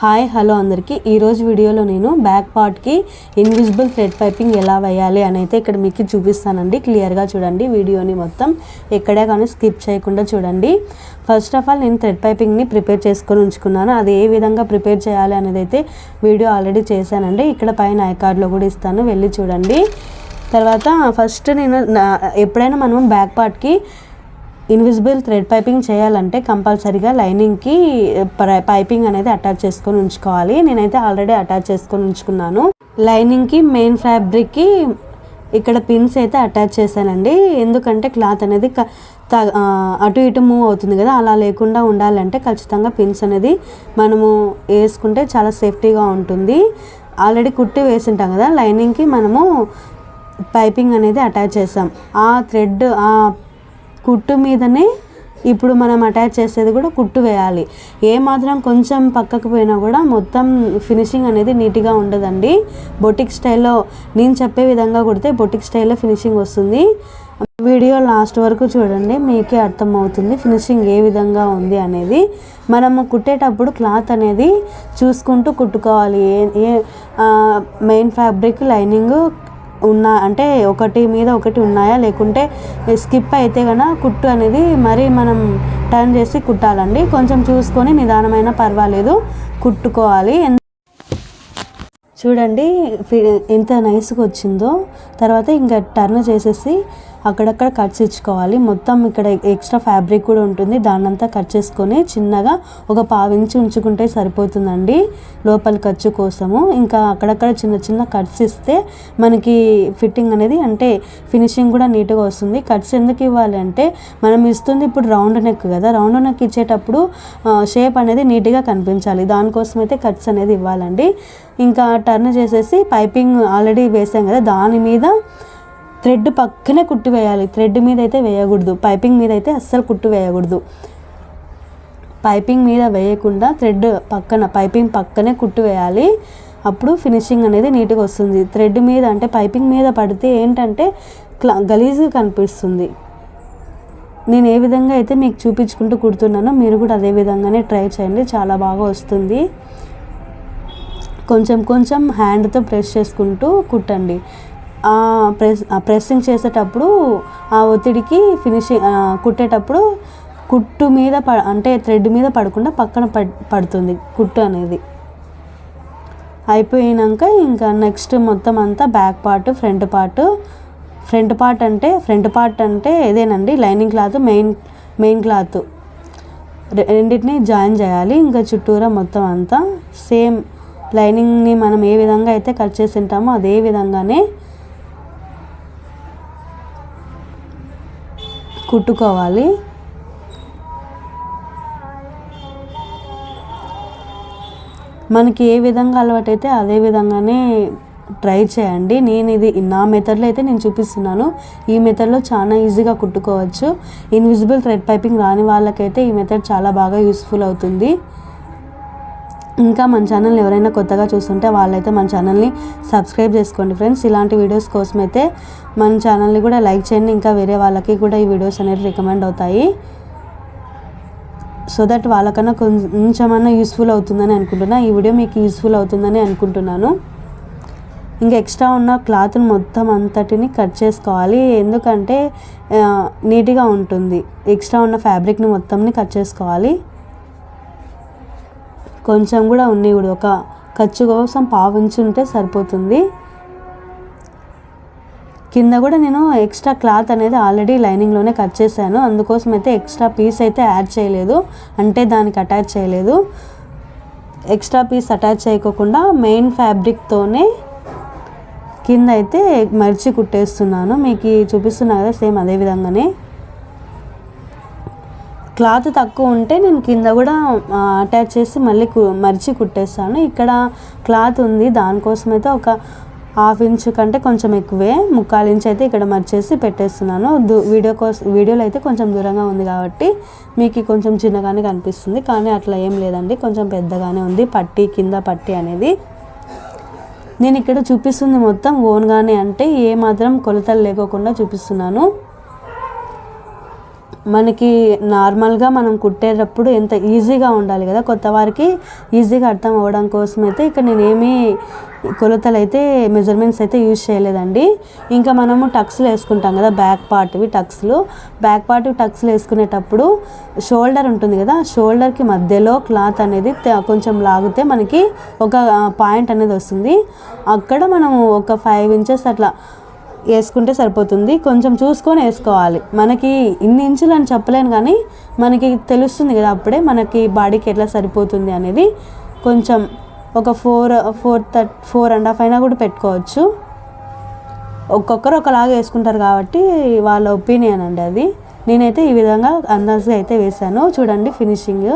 Hi hello అందరికీ ఈరోజు వీడియోలో నేను బ్యాక్ పార్ట్కి ఇన్విజిబుల్ థ్రెడ్ పైపింగ్ ఎలా వేయాలి అని అయితే ఇక్కడ మీకు చూపిస్తానండి. క్లియర్గా చూడండి వీడియోని మొత్తం, ఎక్కడే కానీ స్కిప్ చేయకుండా చూడండి. ఫస్ట్ ఆఫ్ ఆల్ నేను థ్రెడ్ పైపింగ్ని ప్రిపేర్ చేసుకొని ఉంచుకున్నాను. అది ఏ విధంగా ప్రిపేర్ చేయాలి అనేది అయితే వీడియో ఆల్రెడీ చేశానండి. ఇక్కడ పైన ఐకార్డ్లో కూడా ఇస్తాను, వెళ్ళి చూడండి. తర్వాత ఫస్ట్ నేను ఎప్పుడైనా మనం బ్యాక్ పార్ట్కి ఇన్విజిబుల్ థ్రెడ్ పైపింగ్ చేయాలంటే కంపల్సరీగా లైనింగ్కి పైపింగ్ అనేది అటాచ్ చేసుకొని ఉంచుకోవాలి. నేనైతే ఆల్రెడీ అటాచ్ చేసుకొని ఉంచుకున్నాను. లైనింగ్కి మెయిన్ ఫ్యాబ్రిక్కి ఇక్కడ పిన్స్ అయితే అటాచ్ చేశానండి. ఎందుకంటే క్లాత్ అనేది అటు ఇటు మూవ్ అవుతుంది కదా, అలా లేకుండా ఉండాలంటే ఖచ్చితంగా పిన్స్ అనేది మనము వేసుకుంటే చాలా సేఫ్టీగా ఉంటుంది. ఆల్రెడీ కుట్టి వేసింటాం కదా, లైనింగ్కి మనము పైపింగ్ అనేది అటాచ్ చేసాం. ఆ థ్రెడ్ కుట్టు మీదనే ఇప్పుడు మనం అటాచ్ చేసేది కూడా కుట్టు వేయాలి. ఏ మాత్రం కొంచెం పక్కకు పోయినా కూడా మొత్తం ఫినిషింగ్ అనేది నీట్గా ఉండదండి. బొటిక్ స్టైల్లో నేను చెప్పే విధంగా కుడితే బొటిక్ స్టైల్లో ఫినిషింగ్ వస్తుంది. వీడియో లాస్ట్ వరకు చూడండి, మీకే అర్థమవుతుంది ఫినిషింగ్ ఏ విధంగా ఉంది అనేది. మనము కుట్టేటప్పుడు క్లాత్ అనేది చూసుకుంటూ కుట్టుకోవాలి. మెయిన్ ఫ్యాబ్రిక్ లైనింగ్ అంటే ఒకటి మీద ఒకటి ఉన్నాయా, లేకుంటే స్కిప్ అయితే కనుక కుట్టు అనేది మరి మనం టర్న్ చేసి కుట్టాలండి. కొంచెం చూసుకొని నిదానమైన పర్వాలేదు కుట్టుకోవాలి. చూడండి ఎంత నైస్గా వచ్చిందో. తర్వాత ఇంకా టర్న్ చేసేసి అక్కడక్కడ కట్స్ ఇచ్చుకోవాలి. మొత్తం ఇక్కడ ఎక్స్ట్రా ఫ్యాబ్రిక్ కూడా ఉంటుంది, దాన్నంతా కట్ చేసుకొని చిన్నగా ఒక 1/2 ఇంచు ఉంచుకుంటే సరిపోతుందండి లోపల ఖర్చు కోసము. ఇంకా అక్కడక్కడ చిన్న చిన్న కట్స్ ఇస్తే మనకి ఫిట్టింగ్ అనేది అంటే ఫినిషింగ్ కూడా నీట్గా వస్తుంది. కట్స్ ఎందుకు ఇవ్వాలి అంటే మనం ఇస్తుంది ఇప్పుడు రౌండ్ నెక్ కదా, రౌండ్ నెక్ ఇచ్చేటప్పుడు షేప్ అనేది నీట్గా కనిపించాలి, దానికోసం అయితే కట్స్ అనేది ఇవ్వాలండి. ఇంకా టర్న్ చేసేసి పైపింగ్ ఆల్రెడీ వేసాం కదా, దాని మీద థ్రెడ్ పక్కనే కుట్టు వేయాలి. థ్రెడ్ మీద అయితే వేయకూడదు, పైపింగ్ మీద అయితే అస్సలు కుట్టు వేయకూడదు. పైపింగ్ మీద వేయకుండా థ్రెడ్ పక్కన పైపింగ్ పక్కనే కుట్టు వేయాలి. అప్పుడు ఫినిషింగ్ అనేది నీట్గా వస్తుంది. థ్రెడ్ మీద అంటే పైపింగ్ మీద పడితే ఏంటంటే గలీజ్గా కనిపిస్తుంది. నేను ఏ విధంగా అయితే మీకు చూపించుకుంటూ కుడుతున్నానో మీరు కూడా అదే విధంగానే ట్రై చేయండి, చాలా బాగా వస్తుంది. కొంచెం కొంచెం హ్యాండ్తో ప్రెస్ చేసుకుంటూ కుట్టండి. ప్రెస్సింగ్ చేసేటప్పుడు ఆ ఒత్తిడికి ఫినిషింగ్ కుట్టేటప్పుడు కుట్టు మీద అంటే థ్రెడ్ మీద పడకుండా పక్కన పడుతుంది కుట్టు అనేది. అయిపోయినాక ఇంకా నెక్స్ట్ మొత్తం అంతా బ్యాక్ పార్ట్ ఫ్రంట్ పార్ట్ అంటే ఇదేనండి, లైనింగ్ క్లాత్ మెయిన్ క్లాత్ రెండింటిని జాయిన్ చేయాలి. ఇంకా చుట్టూరా మొత్తం అంతా సేమ్ లైనింగ్ని మనం ఏ విధంగా అయితే కట్ చేసి ఉంటామో అదే విధంగానే కుట్టుకోవాలి. మనకి ఏ విధంగా అలవాటైతే అదే విధంగానే ట్రై చేయండి. నేను ఇది నా మెథడ్లో అయితే నేను చూపిస్తున్నాను. ఈ మెథడ్లో చాలా ఈజీగా కుట్టుకోవచ్చు. ఇన్విజిబుల్ థ్రెడ్ పైపింగ్ రాని వాళ్ళకైతే ఈ మెథడ్ చాలా బాగా యూస్ఫుల్ అవుతుంది. ఇంకా మన ఛానల్ ఎవరైనా కొత్తగా చూస్తుంటే వాళ్ళైతే మన ఛానల్ని సబ్స్క్రైబ్ చేసుకోండి ఫ్రెండ్స్. ఇలాంటి వీడియోస్ కోసం అయితే మన ఛానల్ని కూడా లైక్ చేయండి. ఇంకా వేరే వాళ్ళకి కూడా ఈ వీడియోస్ అనేవి రికమెండ్ అవుతాయి, సో దట్ వాళ్ళకన్నా కొంచెమన్నా యూస్ఫుల్ అవుతుందని అనుకుంటున్నా. ఈ వీడియో మీకు యూస్ఫుల్ అవుతుందని అనుకుంటున్నాను. ఇంకా ఎక్స్ట్రా ఉన్న క్లాత్ని మొత్తం అంతటిని కట్ చేసుకోవాలి, ఎందుకంటే నీట్గా ఉంటుంది. ఎక్స్ట్రా ఉన్న ఫ్యాబ్రిక్ని మొత్తంని కట్ చేసుకోవాలి. కొంచెం కూడా ఉండకూడదు, ఒక ఖర్చు కోసం 1/2 ఇంచు ఉంటే సరిపోతుంది. కింద కూడా నేను ఎక్స్ట్రా క్లాత్ అనేది ఆల్రెడీ లైనింగ్లోనే కట్ చేశాను, అందుకోసం అయితే ఎక్స్ట్రా పీస్ అయితే యాడ్ చేయలేదు, అంటే దానికి అటాచ్ చేయలేదు. ఎక్స్ట్రా పీస్ అటాచ్ చేయకుండా మెయిన్ ఫ్యాబ్రిక్తోనే కింద అయితే మర్చి కుట్టేస్తున్నాను. మీకు చూపిస్తున్నా కదా, సేమ్ అదే విధంగానే. క్లాత్ తక్కువ ఉంటే నేను కింద కూడా అటాచ్ చేసి మళ్ళీ మర్చి కుట్టేస్తాను. ఇక్కడ క్లాత్ ఉంది, దానికోసం అయితే ఒక 1/2 ఇంచు కంటే కొంచెం ఎక్కువే, 1/4 ఇంచు అయితే ఇక్కడ మర్చేసి పెట్టేస్తున్నాను. వీడియోలో అయితే కొంచెం దూరంగా ఉంది కాబట్టి మీకు కొంచెం చిన్నగానే కనిపిస్తుంది, కానీ అట్లా ఏం లేదండి, కొంచెం పెద్దగానే ఉంది పట్టీ, కింద పట్టీ అనేది. నేను ఇక్కడ చూపిస్తుంది మొత్తం ఓన్గానే, అంటే ఏ మాత్రం కొలతలు లేకోకుండా చూపిస్తున్నాను. మనకి నార్మల్గా మనం కుట్టేటప్పుడు ఎంత ఈజీగా ఉండాలి కదా, కొత్త వారికి ఈజీగా అర్థం అవ్వడం కోసం అయితే ఇక్కడ నేనేమి కొలతలు అయితే మెజర్మెంట్స్ అయితే యూజ్ చేయలేదండి. ఇంకా మనము టక్స్లు వేసుకుంటాం కదా, బ్యాక్ పార్ట్వి టక్స్లు వేసుకునేటప్పుడు షోల్డర్ ఉంటుంది కదా, షోల్డర్కి మధ్యలో క్లాత్ అనేది కొంచెం లాగితే మనకి ఒక పాయింట్ అనేది వస్తుంది. అక్కడ మనము ఒక 5 ఇంచెస్ అట్లా వేసుకుంటే సరిపోతుంది. కొంచెం చూసుకొని వేసుకోవాలి. మనకి ఇన్ని ఇంచులు అని చెప్పలేను కానీ మనకి తెలుస్తుంది కదా అప్పుడే మనకి బాడీకి ఎట్లా సరిపోతుంది అనేది. కొంచెం ఒక 4.5 అయినా కూడా పెట్టుకోవచ్చు. ఒక్కొక్కరు ఒకలాగా వేసుకుంటారు కాబట్టి వాళ్ళ ఒపీనియన్ అండి అది. నేనైతే ఈ విధంగా అందాజుగా అయితే వేసాను. చూడండి ఫినిషింగ్.